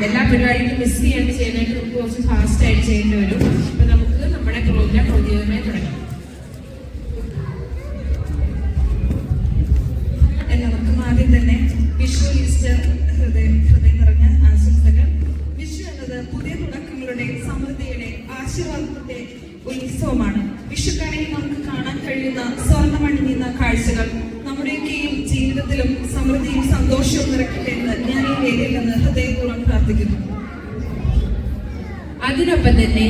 എല്ലാ പരിപാടികളും മിസ് ചെയ്യാനായിട്ട് നമുക്ക് കുറച്ച് ഫാസ്റ്റ് ആയിട്ട് ചെയ്യേണ്ടി വരും. അപ്പൊ നമുക്ക് നമ്മുടെ പ്രോഗ്രാം ഔദ്യോഗികമായി തുടങ്ങാം. എല്ലാവർക്കും ആദ്യം തന്നെ വിഷു ഈസ്റ്റർ ഹൃദയം നിറഞ്ഞ ആശംസകൾ. വിഷു എന്നത് പുതിയ തുടക്കങ്ങളുടെ, സമൃദ്ധിയുടെ, ആശീർവാദത്തിന്റെ ഉത്സവമാണ്. വിഷുക്കണിയിൽ നമുക്ക് കാണാൻ കഴിയുന്ന സ്വർണ്ണമണിയുന്ന കാഴ്ചകൾ നമ്മുടെയൊക്കെയും ജീവിതത്തിലും സമൃദ്ധിയും സന്തോഷവും നിറയ്ക്കട്ടെ എന്ന് ഞാൻ ഈ വേദിയിൽ നിന്ന് ഹൃദയപൂർവ്വം പ്രാർത്ഥിക്കുന്നു. അതിനൊപ്പം തന്നെ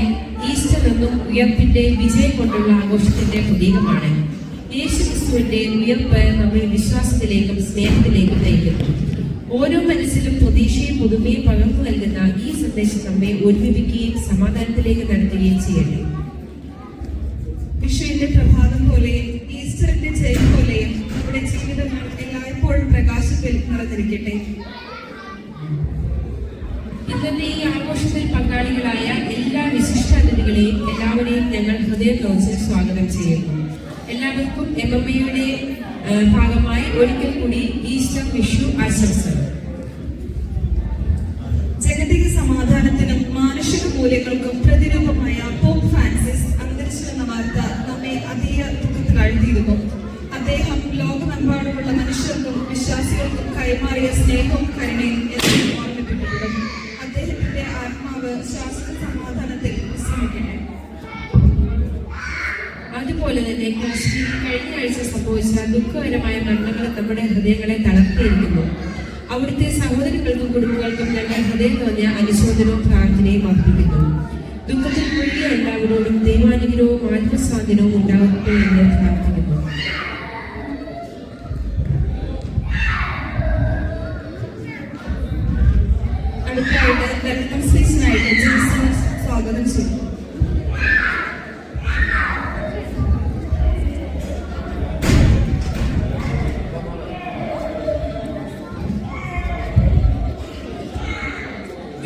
ഈസ്റ്റർ എന്നും ഉയർപ്പിന്റെ വിജയം കൊണ്ടുള്ള ആഘോഷത്തിന്റെ പ്രതീകമാണ്. യേശുക്രിസ്തുവിന്റെ ഉയർപ്പ് നമ്മെ വിശ്വാസത്തിലേക്കും സ്നേഹത്തിലേക്കും നയിക്കുന്നു. ഓരോ മനസ്സിലും പ്രതീക്ഷയും പുതുമയും പകർന്നു നൽകുന്ന ഈ സന്ദേശം നമ്മെ ഒരുമിപ്പിക്കുകയും സമാധാനത്തിലേക്ക് നടത്തുകയും ചെയ്യട്ടെ. വിഷുവിന്റെ പ്രഭാതം പോലെയും ഈസ്റ്ററിന്റെ ജയം പോലെയും നമ്മുടെ ജീവിതങ്ങൾ എല്ലായ്പ്പോഴും പ്രകാശത്തിൽ നിറഞ്ഞിരിക്കട്ടെ. ഇന്നത്തെ ഈ ആഘോഷത്തിൽ പങ്കാളികളായ എല്ലാ വിശിഷ്ടാതിഥികളെയും എല്ലാവരെയും ഞങ്ങൾ ഹൃദയം തുറച്ച് സ്വാഗതം ചെയ്യുന്നു. എല്ലാവർക്കും MMAയുടെ ഭാഗമായി ഒരിക്കൽ കൂടി ഈസ്റ്റർ വിഷു ആശംസകൾ. ജഗതിക സമാധാനത്തിനും മാനുഷിക മൂല്യങ്ങൾക്കും പ്രതിരൂപമായ പോപ്പ് ഫ്രാൻസിസ് അന്തരിച്ചുവെന്ന വാർത്ത നമ്മെ അതീവ ദുഃഖത്തിലാഴ്ത്തിയിരുന്നു. അദ്ദേഹം ലോകമെമ്പാടുമുള്ള മനുഷ്യർക്കും വിശ്വാസികൾക്കും കൈമാറിയ സ്നേഹവും കരുണയും എന്നും ഓർമ്മിപ്പിക്കപ്പെടും. അദ്ദേഹത്തിന്റെ ആത്മാവ് ശാശ്വത സമാധാനത്തിൽ വിശ്രമിക്കട്ടെ. അതുപോലെ തന്നെ കഴിഞ്ഞ ആഴ്ച സംഭവിച്ച ദുഃഖകരമായ മരണങ്ങൾ നമ്മുടെ ഹൃദയങ്ങളെ തളർത്തിയിരിക്കുന്നു. അവിടുത്തെ സഹോദരങ്ങൾക്കും കുടുംബങ്ങൾക്കും ഞങ്ങൾ ഹൃദയം നിറഞ്ഞ അനുശോചനവും പ്രാർത്ഥനയും അർപ്പിക്കുന്നു. ദുഃഖത്തിൽ മുഴുകിയ എല്ലാവരോടും ദൈവാനുഗ്രഹവും ആത്മസ്വാധീനവും ഉണ്ടാകട്ടെ എന്ന് പ്രാർത്ഥിക്കുന്നു. അടുത്തായിട്ട് വെൽക്കം സ്പീച്ചിനായിട്ട് ജിൻസിനെ സ്വാഗതം ചെയ്യും.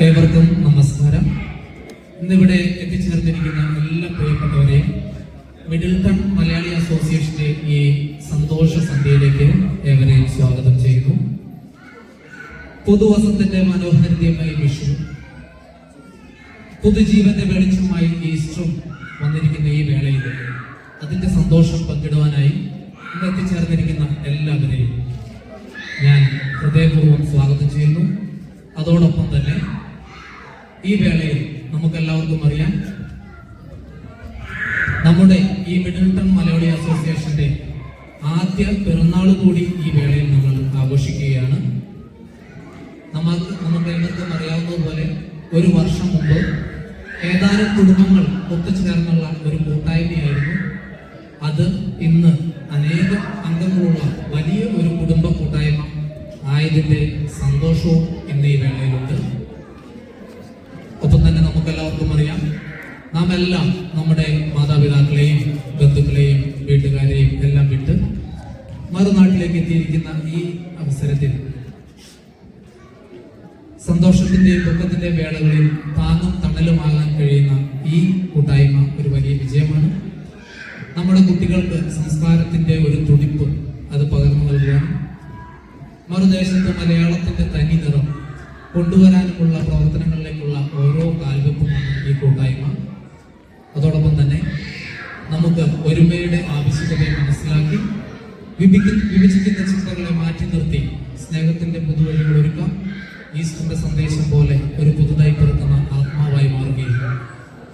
ഏവർക്കും നമസ്കാരം. ഇന്നിവിടെ എത്തിച്ചേർന്നിരിക്കുന്ന എല്ലാ പ്രിയപ്പെട്ടവരെയും മിഡിൽടൺ മലയാളി അസോസിയേഷന്റെ ഈ സന്തോഷ സന്ധ്യയിലേക്ക് ഏവരെയും സ്വാഗതം ചെയ്യുന്നു. പുതുവസന്തത്തിന്റെ മനോഹരിതയുമായി വിഷു, പുതുജീവന്റെ വെളിച്ചമായി ഈസ്റ്ററും വന്നിരിക്കുന്ന ഈ വേളയിൽ അതിന്റെ സന്തോഷം പങ്കിടുവാനായി ഇന്ന് എത്തിച്ചേർന്നിരിക്കുന്ന എല്ലാവരെയും ഞാൻ ഹൃദയപൂർവ്വം സ്വാഗതം ചെയ്യുന്നു. അതോടൊപ്പം തന്നെ ഈ വേളയിൽ നമുക്കെല്ലാവർക്കും അറിയാം, നമ്മുടെ ഈ മിഡിൽടൺ മലയാളി അസോസിയേഷന്റെ ആദ്യ പിറന്നാൾ കൂടി ഈ വേളയിൽ നമ്മൾ ആഘോഷിക്കുകയാണ്. നമുക്ക് എല്ലാവർക്കും അറിയാവുന്നതുപോലെ ഒരു വർഷം മുമ്പ് ഏതാനും കുടുംബങ്ങൾ ഒത്തുചേർന്നുള്ള ഒരു കൂട്ടായ്മയായിരുന്നു അത്. ഇന്ന് അനേകം അംഗങ്ങളുള്ള വലിയ ഒരു കുടുംബ കൂട്ടായ്മ ആയതിന്റെ സന്തോഷവും ഇന്ന് ഈ വേളയിലുണ്ട്. ഒപ്പം തന്നെ നമുക്കെല്ലാവർക്കും അറിയാം, നാം എല്ലാം നമ്മുടെ മാതാപിതാക്കളെയും ബന്ധുക്കളെയും വീട്ടുകാരെയും എല്ലാം വിട്ട് മറുനാട്ടിലേക്ക് എത്തിയിരിക്കുന്ന ഈ അവസരത്തിൽ സന്തോഷത്തിന്റെയും ദുഃഖത്തിന്റെയും വേളകളിൽ താങ്ങും തണലുമാകാൻ കഴിയുന്ന ഈ കൂട്ടായ്മ ഒരു വലിയ വിജയമാണ്. നമ്മുടെ കുട്ടികൾക്ക് സംസ്കാരത്തിന്റെ ഒരു തുടിപ്പ് അത് പകർന്നു നൽകുവാനും മറുദേശത്ത് മലയാളത്തിന്റെ തനി നിറം കൊണ്ടുവരാനുമുള്ള പ്രവർത്തനങ്ങളിലേക്കുള്ള ഓരോ കാൽവെപ്പുമാണ് ഈ കൂട്ടായ്മ. അതോടൊപ്പം തന്നെ നമുക്ക് ഒരുമയുടെ ആവശ്യകതയെ മനസ്സിലാക്കി വിഭജിക്കുന്ന ചിന്തകളെ മാറ്റി നിർത്തി സ്നേഹത്തിന്റെ പുതുവഴികൾ ഒരുക്കാം. ഈസ്റ്ററിന്റെ സന്ദേശം പോലെ ഒരു പുതുതായി പിറക്കുന്ന ആത്മാവായി മാറുകയും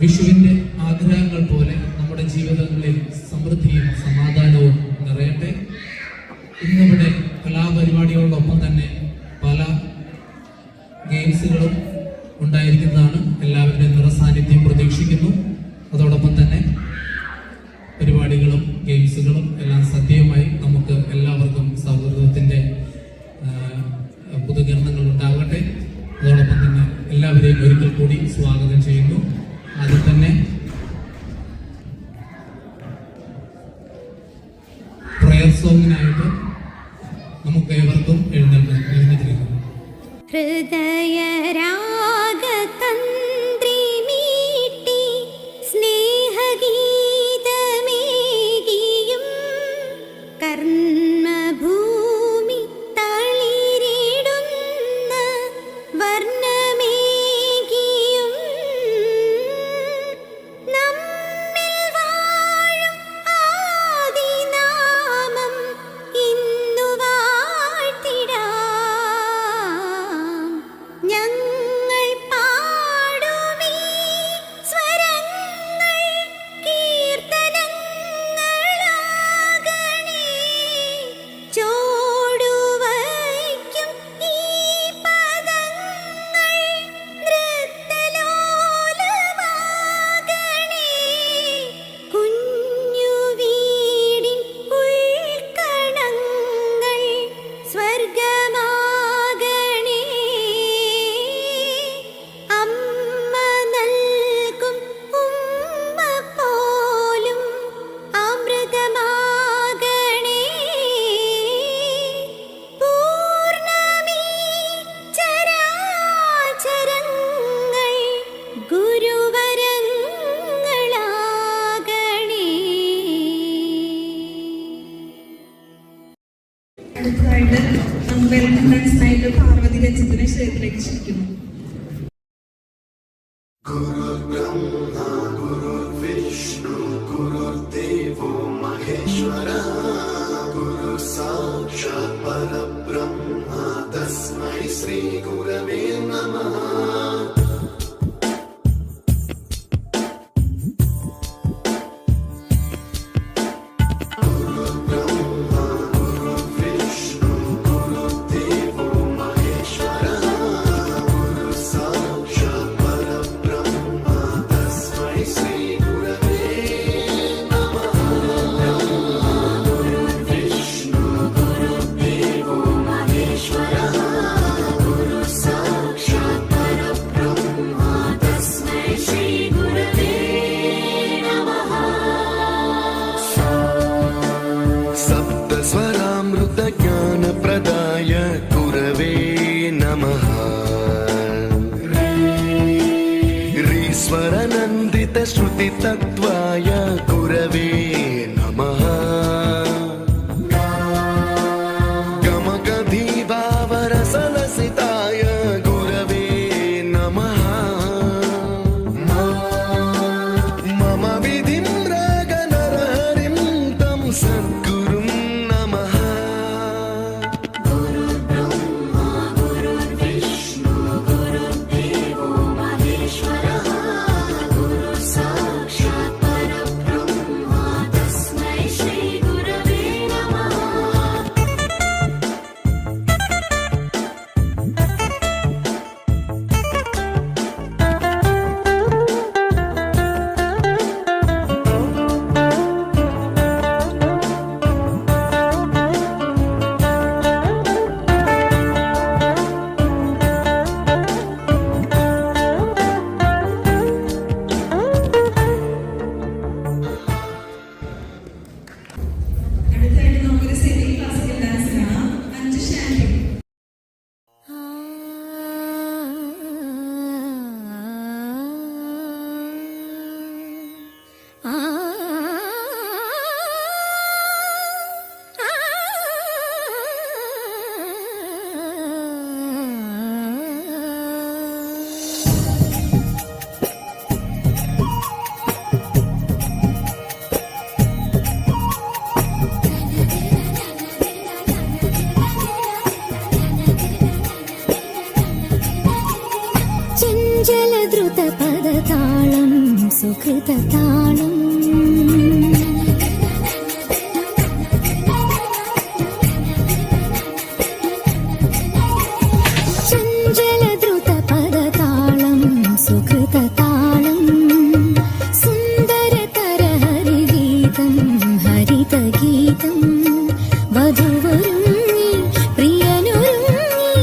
വിഷുവിന്റെ ആഗ്രഹങ്ങൾ പോലെ നമ്മുടെ ജീവിതങ്ങളിൽ സമൃദ്ധിയും സമാധാനവും നിറയട്ടെ. ഇന്നിവിടെ കലാപരിപാടികളോടൊപ്പം തന്നെ പല ഗെയിംസുകളും ഉണ്ടായിരിക്കുന്നതാണ്. എല്ലാവരുടെയും നിറസാന്നിധ്യം പ്രതീക്ഷിക്കുന്നു. അതോടൊപ്പം തന്നെ പരിപാടികളും ഗെയിംസുകളും എല്ലാം സദ്യയുമായി നമുക്ക് എല്ലാവർക്കും സൗഹൃദത്തിന്റെ പുതുകിരണങ്ങൾ ഉണ്ടാകട്ടെ. അതോടൊപ്പം തന്നെ എല്ലാവരെയും ഒരിക്കൽ കൂടി സ്വാഗതം ചെയ്യുന്നു. ആദ്യം തന്നെ പ്രയർ സോങ്ങിനായിട്ട് നമുക്ക് ഏവർക്കും എഴുന്നേറ്റിരിക്കുന്നു. ഹൃദയരാഗതന്ത്രി മീട്ടി സ്നേഹഗീതമേകിയും കർമ്മഭൂമി തളിരിടുന്ന വർണ്ണമേ गुरुर्ब्रह्मा गुरुर्विष्णु गुरुर्देवो महेश्वरः गुरु साक्षात् परब्रह्म तस्मै श्री गुरवे नमः ज्ञानप्रदाय गुरवे नमः ऋस्वरनन्दितश्रुतितत्त्वाय गुरवे नमः गमगधीभावरसलसिताय गुरवे नमः मम विधिं रागनरहरिं तं सद्गुरुं नमः അടുത്തായിട്ട് നമുക്കൊരു സെമി ക്ലാസിക്കൽ ഡാൻസ് കാണാം. 5 ഷാൻഡി. ചഞ്ചലദ്രുതപദതാളം സുകൃതതാളം ചഞ്ചലദ്രുതപദതാളം സുകൃതതാളം സുന്ദരതരഹരിഗീതം ഹരിതഗീതം വധുവരുങ്ങി പ്രിയനൊരുങ്ങി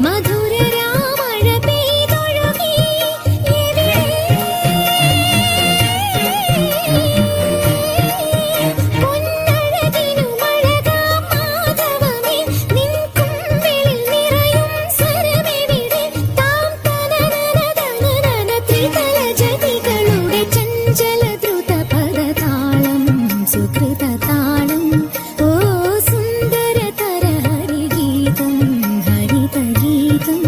മധുരരാമഴ പെയ്തൊഴുകി പൊന്നഴകിനു മഴകാം മാധവമേ നിൻ കുമ്പിളിൽ നിറയും സ്വരമെവിടെ താം തനനനനനനന ത്രിതലജതികളുടെ ചഞ്ചലദ്രുതപദതാളം സുകൃതതാളം ഓ സുന്ദരതരഹരിഗീതം ഹരിതഗീതം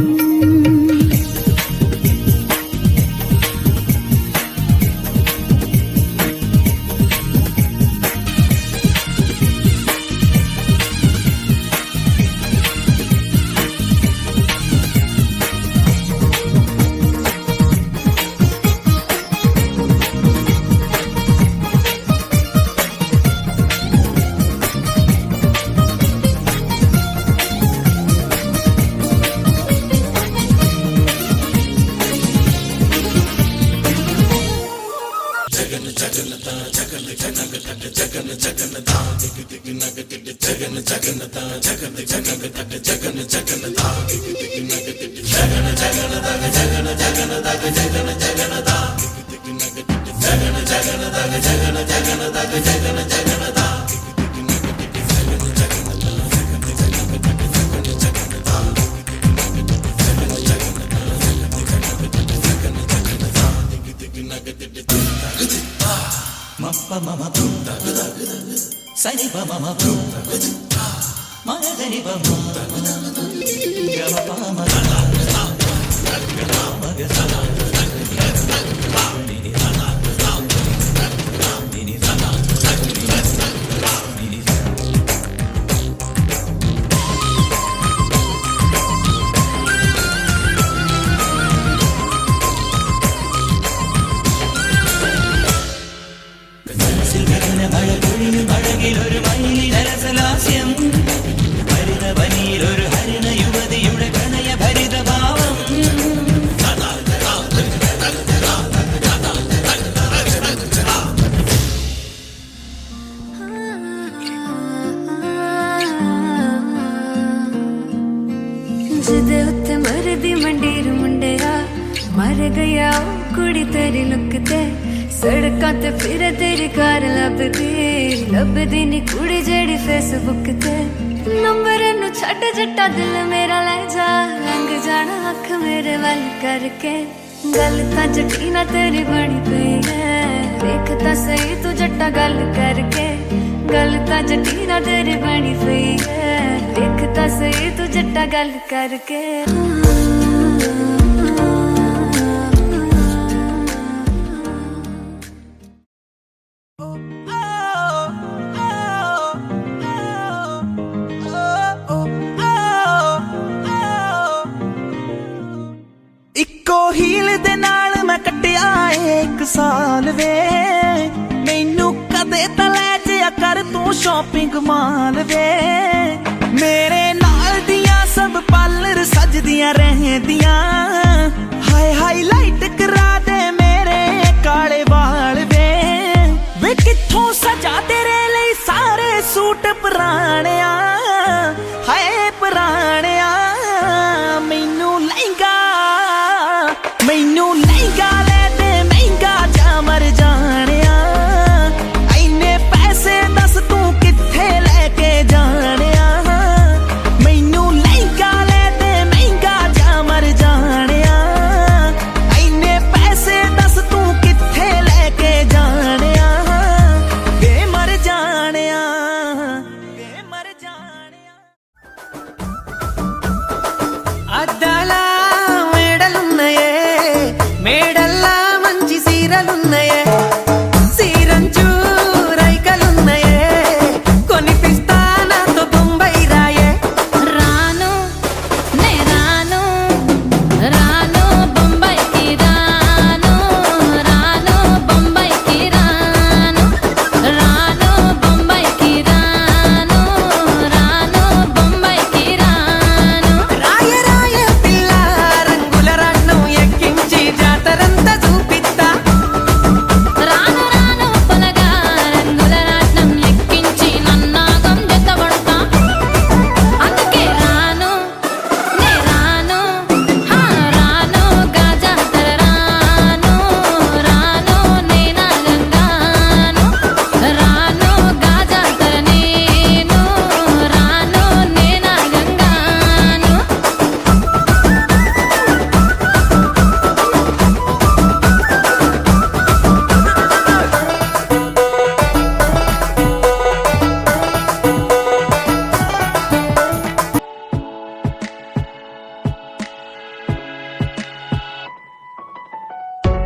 Sani pa mama Magani pa Gama pa ma गया कुड़ी तेरी लुक ते सड़कां ते फिरे तेरी कार लभदी नी कुड़ी जेड़ी फेसबुक ते नंबर नू छड्ड जट्टा दिल मेरा ले जा लंघ जाना अख मेरे वल करके गल तां जट्टी ना तेरी बनी पई है देख तां सही तू जट्टा गल करके गल तां जट्टी ना तेरी बनी पई है देख तां सही तू जट्टा गल करके ਇੱਕੋ ਹੀਲ ਦੇ ਨਾਲ ਮੈਂ ਕੱਟਿਆ ਏ 1 ਸਾਲ ਵੇ ਮੈਨੂੰ ਕਦੇ ਤਾਂ ਲੈ ਜਿਆ ਕਰ ਤੂੰ ਸ਼ਾਪਿੰਗ ਮਾਲ ਵੇ ਮੇਰੇ ਨਾਲ ਦੀਆਂ ਸਭ ਪਾਰਲਰ ਸਜਦੀਆਂ ਰਹਿੰਦੀਆਂ ਹਾਏ ਹਾਈਲਾਈਟ ਕਰਾ ਦੇ ਮੇਰੇ ਕਾਲੇ ਵਾਲ ਵੇ ਕਿੱਥੋਂ ਸਜਾ ਤੇਰੇ ਲਈ ਸਾਰੇ ਸੂਟ ਪੁਰਾਣਿਆ ਹਾਏ ਪੁਰਾਣਿਆ ਮੈਨੂੰ ਲਹਿੰਗਾ ਲੈ ਦੇ ਮਹਿੰਗਾ ਜਾ ਮਰ ਜਾਣਿਆ ਐਨੇ ਪੈਸੇ ਦੱਸ ਤੂੰ ਕਿੱਥੇ ਲੈ ਕੇ ਜਾਣਿਆ ਮੈਨੂੰ ਲਹਿੰਗਾ ਲੈ ਦੇ ਮਹਿੰਗਾ ਜਾ ਮਰ ਜਾਣਿਆ ਐਨੇ ਪੈਸੇ ਦੱਸ ਤੂੰ ਕਿੱਥੇ ਲੈ ਕੇ ਜਾਣਿਆ ਵੇ ਮਰ ਜਾਣਿਆ అద్దాల మేడలున్నాయే మేడల్లా మంచి సీరలున్నాయే సీరంచు రైకలున్నాయే కొనిపిస్తా నాతో బొంబాయి రాయే రాను నే రాను రాను బొంబాయికి రాను రాను బొంబాయికి రాను రాను బొంబాయికి రాను రాను బొంబాయికి రాను రాయ రాయ పిల్ల రంగుల రాట్నం ఎక్కించి జాతరంతా చూపిస్తా రాను రాను పొలగా రంగుల రాట్నం ఎక్కించి నన్నాగం జతబడతా అందుకే రాను నే రాను రాను గాజాతర రాను రాను నేనాగంగాను రాను గాజాతర నేను రాను నేనాగంగాను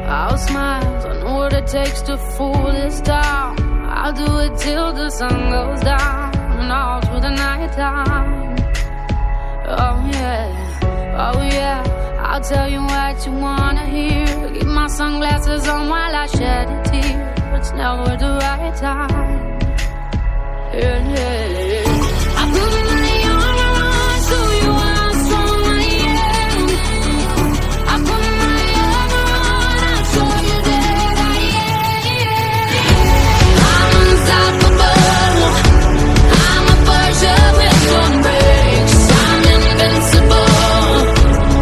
I'll smile, I know what it takes to fool this town. I'll do it till the sun goes down and all through the night time. Oh yeah, I'll tell you what you wanna hear. Keep my sunglasses on while I shed a tear. It's never the right time. Yeah. I put my armor on so you are strong I am. I put my armor on, I show you that I am. I'm unstoppable. I'm a Persian with some breaks. I'm invincible.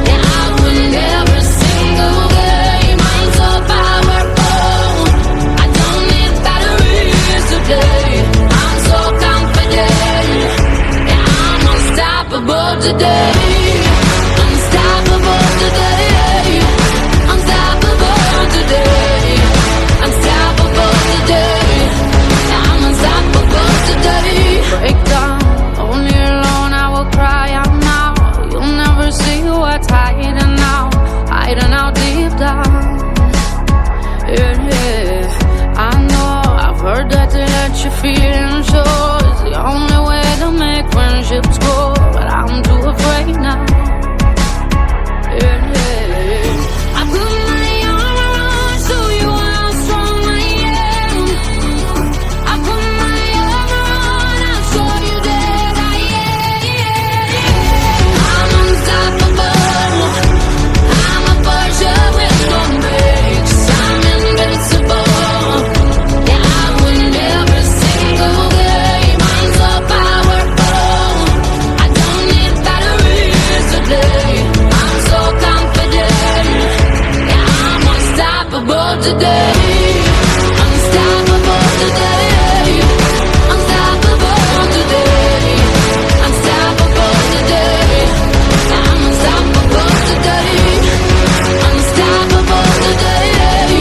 Yeah, I win every single game. I'm so powerful. I don't need batteries today. I'm so confident. Yeah, I'm unstoppable today. Unstoppable today. Unstoppable today. Unstoppable today. I'm unstoppable today. Break down, only alone I will cry out now. You'll never see what's hiding out deep down. Yeah, I know, I've heard that to let you feel and show is the only way to make friendships grow, but I'm too afraid now. Yeah, I put my armor on so you are strong I am. I put my armor on, I'll show you that I am. I'm unstoppable. I'm a Persian with some breaks. I'm invincible. Yeah, I win every single game. I'm so powerful. I don't need batteries today. I'm so confident. today. Unstoppable today. Unstoppable today. Unstoppable today. I'm unstoppable today. Unstoppable today.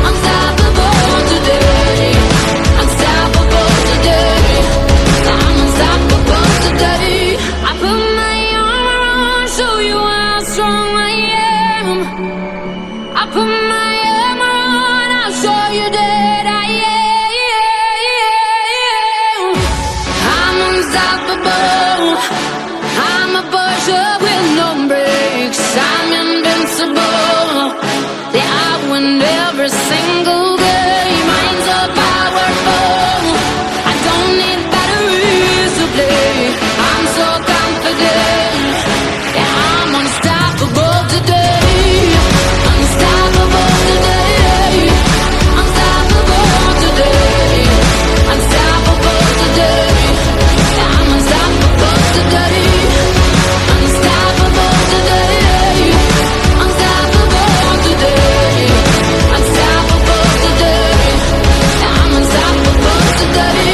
Unstoppable today. Unstoppable today. I'm unstoppable today. I put my armor on, show you how strong I am. I put my armor on, I'll show you that I am. I'm unstoppable. I'm a Porsche with no brakes. I'm invincible. Yeah, I win every single game. I'm so powerful. I don't need batteries to play. I'm so confident. Yeah, I'm unstoppable today. Unstoppable today. Unstoppable today. Unstoppable today. Yeah, I'm unstoppable today. Unstoppable today. Unstoppable today. Unstoppable today. Yeah, I'm unstoppable today.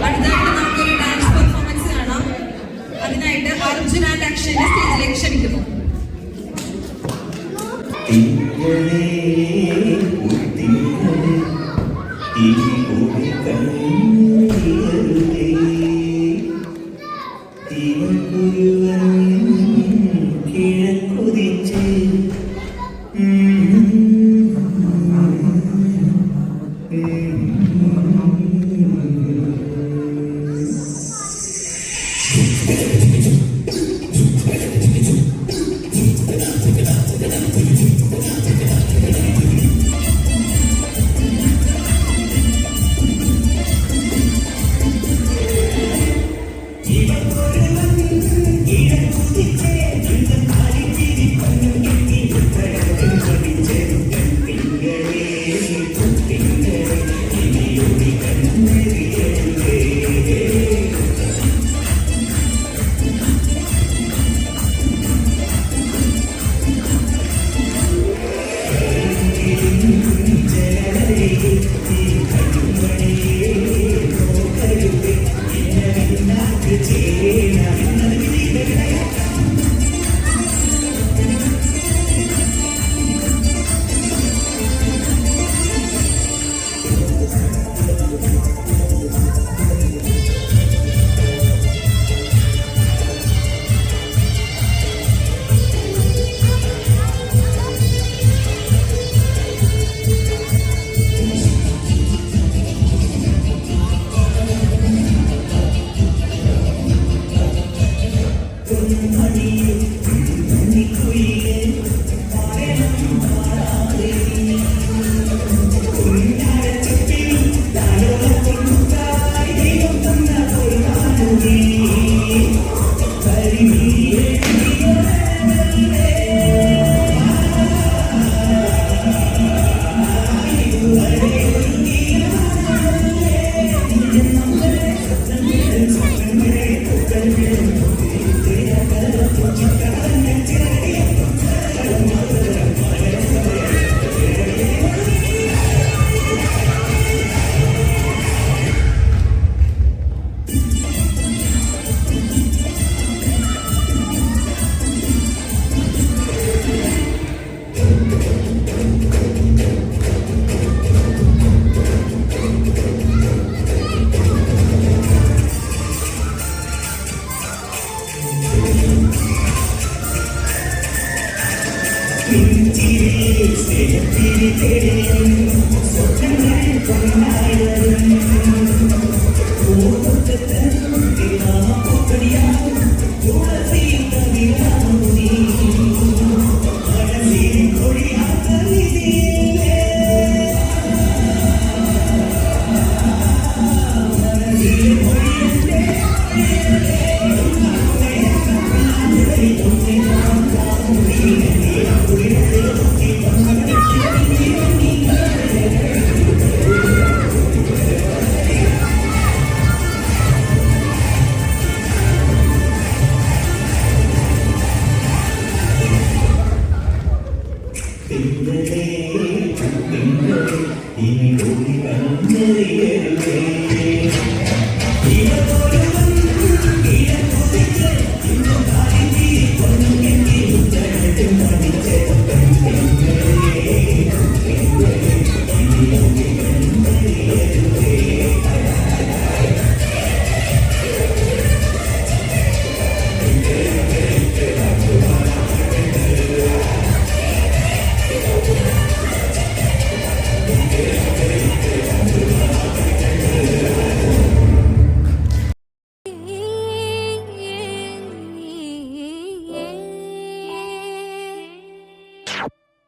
അടുത്തതായിട്ട് നമുക്കൊരു dance performance കാണാം. അതിനായിട്ട് Arjun and അക്ഷയനെ സ്റ്റേജിലേക്ക് ക്ഷണിക്കുന്നു.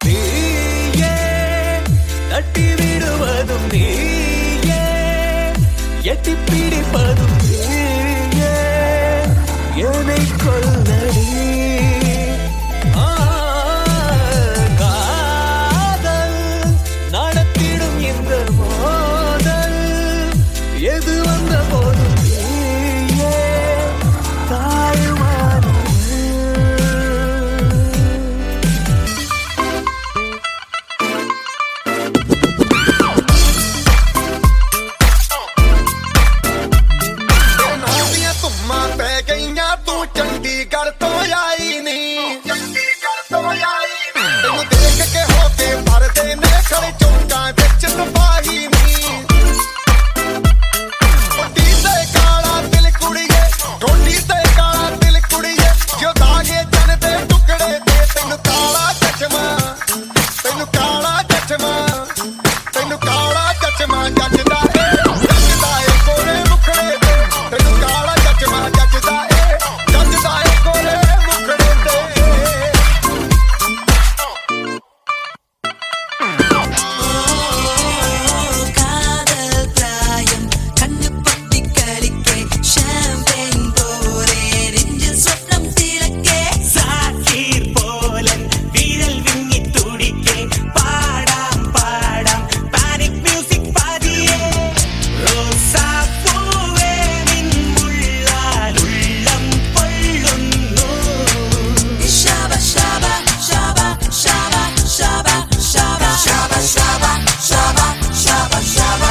നീയേ തട്ടിവിടുവതും നീയേ എത്തിപ്പിടിപ്പതും നീയേ என்னை கொல்லடி காதல் நடத்திடும் இந்த மோதல் எது வந்த போதும் நீயே தாழ்வானவள். ਤੁਮਾਂ ਪੈ ਗਈਆਂ ਤੂੰ ਚੰਡੀਗੜ੍ਹ ਤੋਂ ਆਈ ਨੀ ਤੈਨੂੰ ਦੇਖ ਕੇ ਹੋ ਕੇ ਭਰਦੇ ਨੇ ਖੜੇ ਚੌਂਕਾਂ ਵਿੱਚ ਤਬਾਹੀ ਨੀ ਢੋਡੀ ਤੇ ਕਾਲਾ ਦਿਲ ਕੁੜੀਏ ਢੋਡੀ ਤੇ ਕਾਲਾ ਦਿਲ ਕੁੜੀਏ ਜੋ ਦਾਗੇ ਜਨ ਦੇ ਟੁਕੜੇ ਤੇ ਤੈਨੂੰ ਕਾਲਾ ਚਸ਼ਮਾ ਤੈਨੂੰ ਕਾਲਾ ਚਸ਼ਮਾ ਤੈਨੂੰ ਕਾਲਾ ਚਸ਼ਮਾ ਜੱਜਦਾ ਏ ਕੋਰੇ ਮੁਖੜੇ ਤੇ ਤੈਨੂੰ ਕਾਲਾ ਚਸ਼ਮਾ ਜੱਜਦਾ ਏ ਕੋਰੇ ਮੁਖੜੇ ਤੇ കാതൽ പ്രായം കണ്ണുപൊത്തി കളിക്കെ ഷാമ്പെയിൻ പോരെ നെഞ്ചിൽ സ്വപ്നം തിളക്കെ സാക്കീർ പോലൻ വിരൽ വിങ്ങി തുടിക്കെ പാടാം പാടാം പാനിക് മ്യൂസിക് പാടിയേ റോസാപ്പൂവേ നിൻ മുള്ളാൽ ഉള്ളം പൊള്ളുന്നു ശാബ ശാബ ശാബ ശാബ ശാബ ശാബ ശാബ ശാബ ശാബ ശാബ ശാബ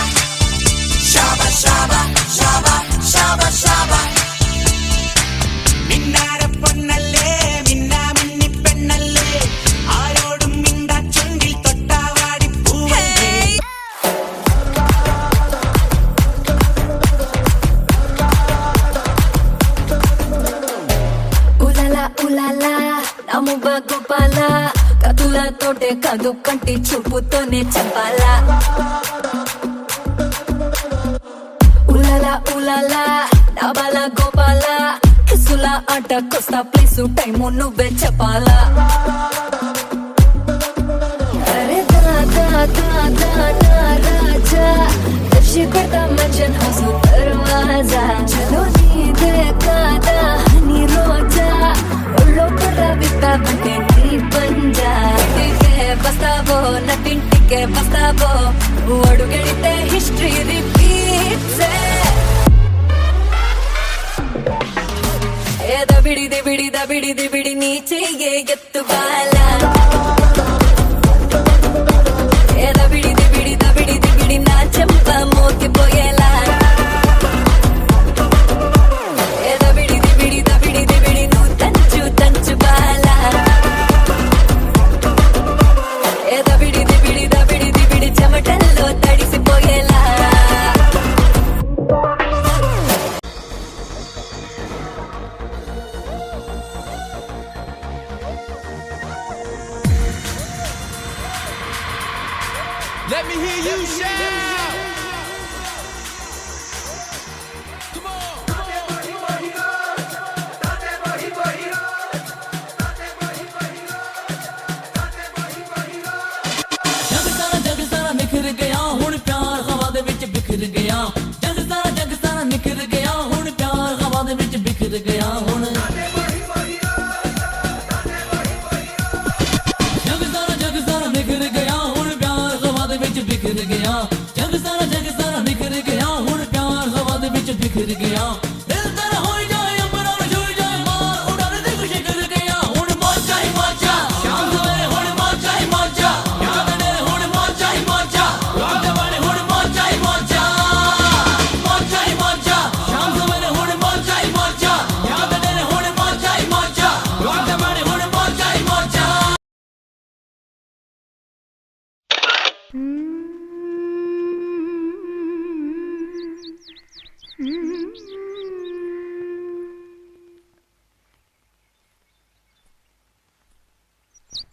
ശാബ ശാബ ശാബ ശാബ ശാബ മിന്നാര പൊന്നല്ലേ മിന്നാ മിന്നി പെണ്ണല്ലേ ആരോടും മിണ്ടാ ചുണ്ടിൽ തൊട്ടാവാടി പൂവല്ലേ ఉలాలా నమ్ము గోపాల కదులతోటే కదు కంటి చూపుతోనే చెప్పాలా ఉలాలా నబల గోపాల కిసుల ఆటకొస్తా ప్లేసు టైము నువ్వే చెప్పాలా అరే దాదా రాజా దర్శి కొడతా మంచన్ హౌస్ దర్వాజా చలో నీదే కాదా హనీ రోజా ఒళ్ళో కర్ర బిస్తావంటే నీ పంజా ఇంటికే బస్తావో నటింటికే బస్తావో అడుగెడితే హిస్టరీ రిపీట్స్ దబిడి నీ చెయ్యే ఎత్తుబాలా దబిడి నా చెంప మోకిపోయేలా దబిడి నువ్వు తంచు బాలా దబిడి చెమటల్లో తడిసిపోయేలా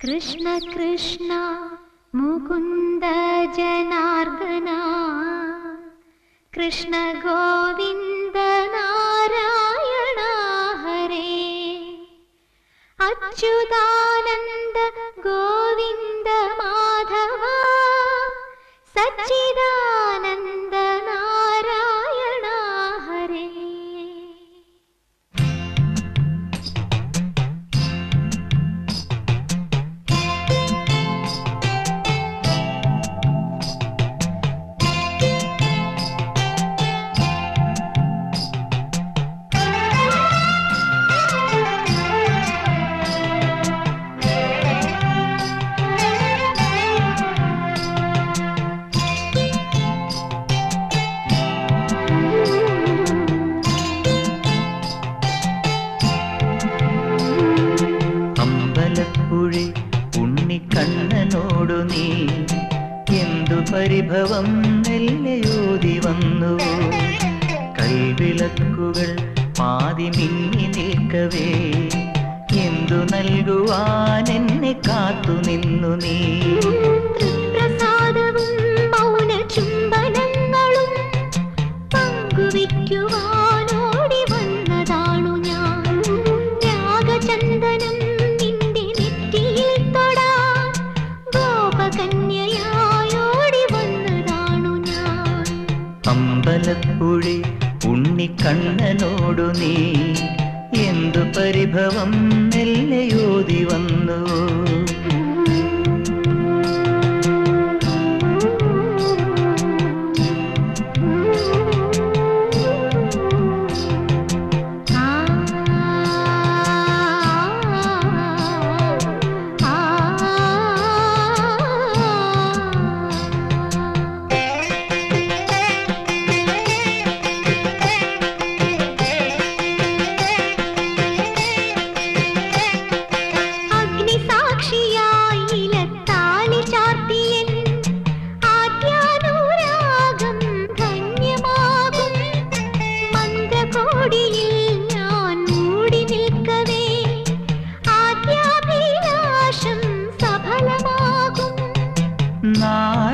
കൃഷ്ണ കൃഷ്ണ മുകുന്ദ ജനാർദ്ദന കൃഷ്ണ ഗോവിന്ദ നാരായണ ഹരേ അച്യുതാനന്ദ ഗോവിന്ദ മാധവ സച്ചിദാനന്ദ നാരായണ ഹരേ. അമ്പലപ്പുഴി ഉണ്ണിക്കണ്ണനോടു നീ എന്തു പരിഭവം മെല്ലയോതി വന്നു. കൽവിളക്കുകൾ പാതി മിന്നി നിൽക്കവേ എന്തു നൽകുവാൻ എന്നെ കാത്തു നിന്നു നീ. പ്രസാദവും മൗന ചുംബനങ്ങളും പങ്കുവയ്ക്കുവാനോടി വന്നതാണു ഞാൻ. രാഗചന്ദനം നിന്റെ നെറ്റിയിൽ തൊടാൻ ഗോപകന്യയായോടി വന്നതാണു ഞാൻ. അമ്പലപ്പുഴി ഉണ്ണിക്കണ്ണനോടു നീ എന്തു പരിഭവം മെല്ലയോതി വന്നു.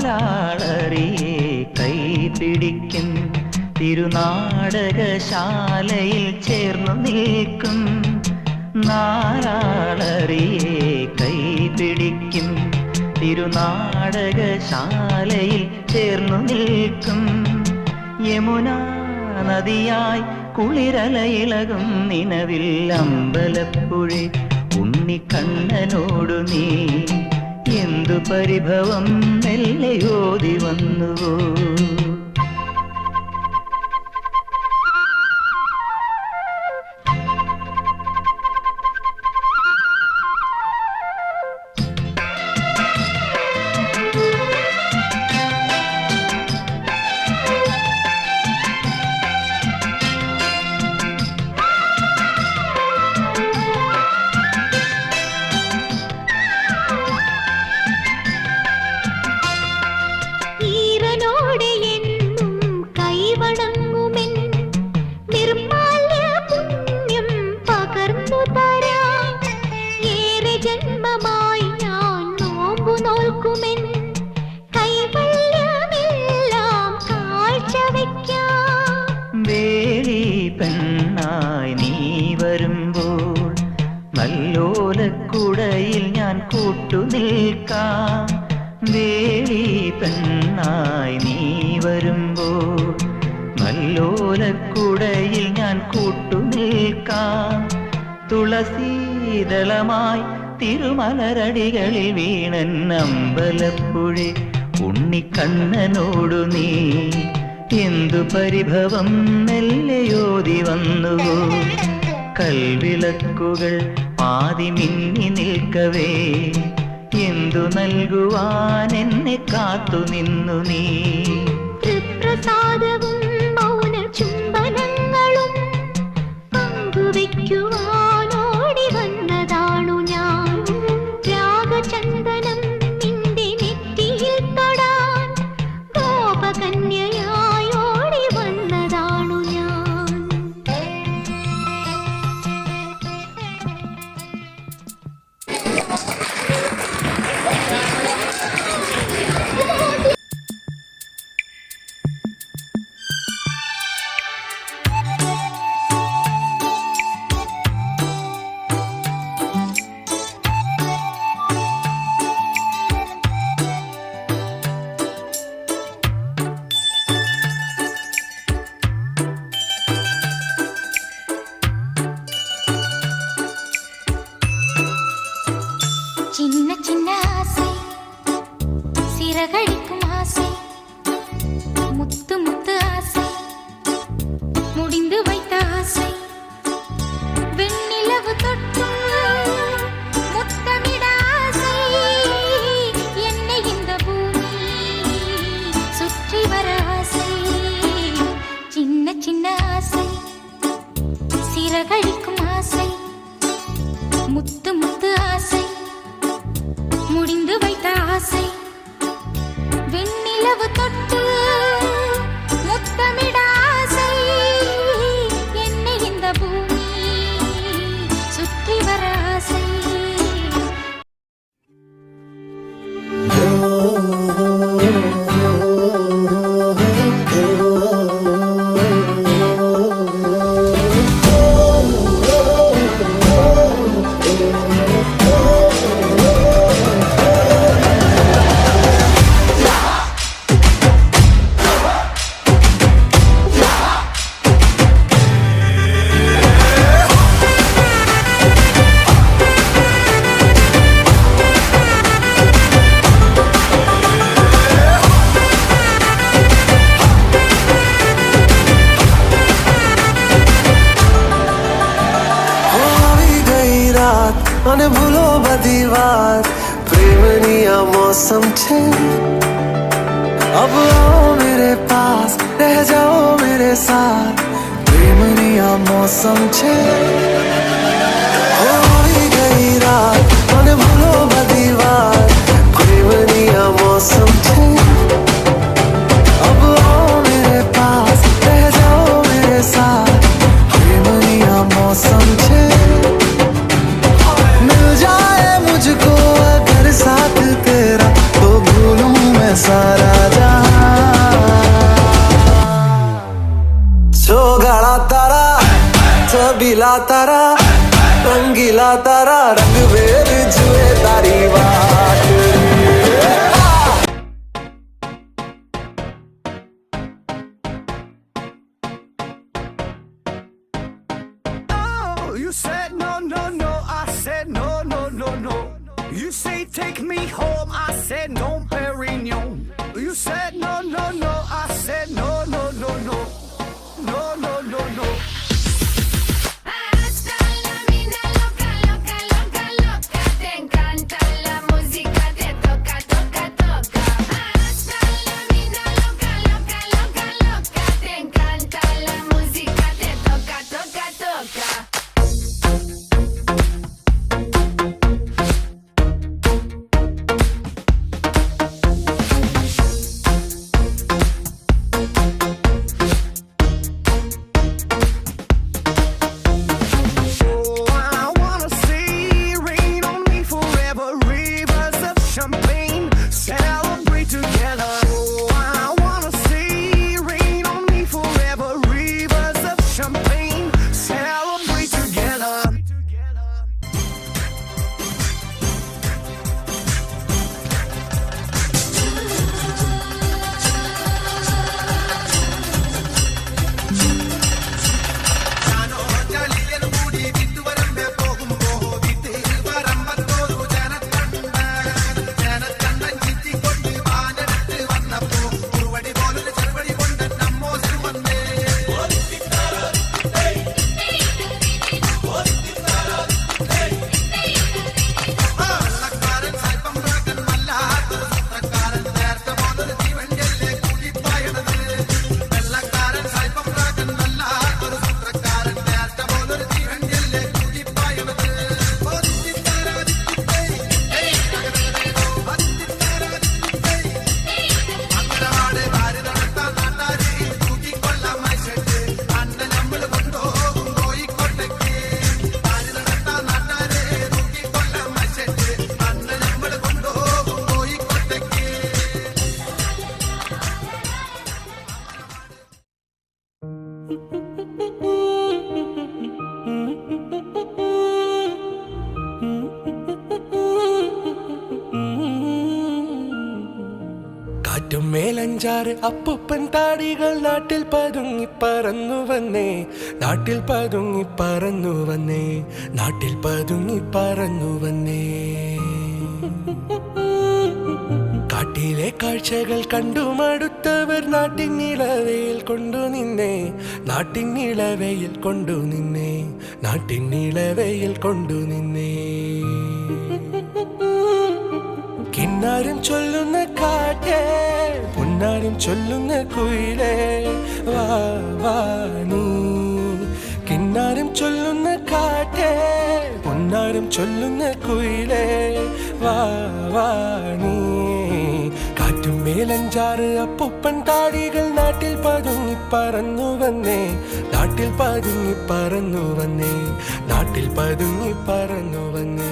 നാലാളറിയെ കൈപിടിക്കും തിരുനാടകശാലയിൽ ചേർന്നു നിൽക്കും. നാലാളറിയെ കൈപിടിക്കും തിരുനാടകശാലയിൽ ചേർന്നു നിൽക്കും. യമുനാ നദിയായി കുളിരലയിളകും നിലവിൽ അമ്പലപ്പുഴി ഉണ്ണിക്കണ്ണനോടു നീ എന്തു പരിഭവം മെല്ലയോതി വന്നുവോ. ജന്മമായി ഞാൻ നോമ്പു നോൽക്കുമെൻ കൈവല്യമെല്ലാം കാഴ്ചവെക്കാം. വേളി പെണ്ണായി നീ വരുമ്പോൾ നല്ലോലക്കുടയിൽ ഞാൻ കൂട്ടുനിൽക്കാം. വേളി പെണ്ണായി നീ വരുമ്പോൾ നല്ലോലക്കുടയിൽ ഞാൻ കൂട്ടുനിൽക്കാം. തുളസീതളമായി തിരുമലരടികളിൽ വീണൻ അമ്പലപ്പുഴി ഉണ്ണിക്കണ്ണനോടു നീ എന്തു പരിഭവം മെല്ലയോതി വന്നുവോ. കൽവിളക്കുകൾ പാതി മിന്നി നിൽക്കവേ എന്തു നൽകുവാൻ എന്നെ കാത്തു നിന്നു നീ. പ്രസാദവും മൗന ചുംബനങ്ങളും പങ്കുവയ്ക്കുവാനോടി വന്നതാണു ഞാൻ. രാഗചന്ദനം നിന്റെ നെറ്റിയിൽ തൊടാൻ ഗോപകന്യയായോടി വന്നതാണു ഞാൻ. முத்து முத்து ஆசை முடிந்து வைத்த ஆசை வெண்ணிலவு தொட்டு முத்தமிட ஆசை என்னை இந்த பூமி சுற்றி வர ஆசை சின்ன சின்ன ஆசை சிறகடிக்கும் ஆசை முத்து முத்து ஆசை முடிந்து வைத்த ஆசை வெண்ணிலவு தொட்டு முத்தமிட ஆசை என்னை இந்த பூமி சுற்றி வர ஆசை અને ભૂલો બધી વાત પ્રેમની આ મૌસમ છે अब आओ मेरे पास रह जाओ मेरे साथ प्रेमनी आ मौसम छे होई गई रात અને ભૂલો બધી વાત પ્રેમની આ मौसम छे अब आओ मेरे पास रह जाओ मेरे साथ प्रेमनी आ मौसम छे मिल जाए मुझको अगर साथ तेरा तो भूलूं मैं सारा गाड़ा तारा छबीला तारा रंगीला तारा रंग बेर जुए तारी बात Oh, you said no, no, no. I said no, no, no, no. You say take me home. I said no, Perignon. You said no, no, no. I said no, no, no, no. No, no, no, no. Hasta la mina loca, loca, loca, loca. Te encanta la música, te toca, toca, toca. Hasta la mina loca, loca, loca, loca. Te encanta la música, te toca, toca, toca. Oh, I wanna see rain on me forever. Rivers of champagne, celebrate together. Oh, I wanna see rain on me forever. Rivers of champagne, celebrate together. മേലഞ്ചാറ് അപ്പൂപ്പൻ താടികൾ നാട്ടിൽ പതുങ്ങി പറന്നു വന്നേ നാട്ടിൽ പതുങ്ങി പറന്നു വന്നേ നാട്ടിൽ പതുങ്ങി പറന്നു വന്നേ കാട്ടിലെ കാഴ്ചകൾ കണ്ടു മടുത്തവർ നാട്ടിൻ നിളവയിൽ കൊണ്ടു നിന്നെ, നാട്ടിൻ നിളവയിൽ കൊണ്ടു നിന്നെ, നാട്ടിൻ നിളവയിൽ കൊണ്ടു നിന്നെ. കിന്നാരം ചൊല്ലുന്ന കാറ്റേ, പൊന്നാരം ചൊല്ലുന്ന കുയിലേ, വാ വാ നീ. കിന്നാരം ചൊല്ലുന്ന കാറ്റേ, പൊന്നാരം ചൊല്ലുന്ന കുയിലേ, വാ വാ നീ. കാറ്റും മേലഞ്ചാറ് അപ്പൂപ്പൻ താടികൾ നാട്ടിൽ പതുങ്ങി പറന്നു വന്നേ, നാട്ടിൽ പതുങ്ങി പറന്നു വന്നേ, നാട്ടിൽ പതുങ്ങി പറന്നു വന്നേ.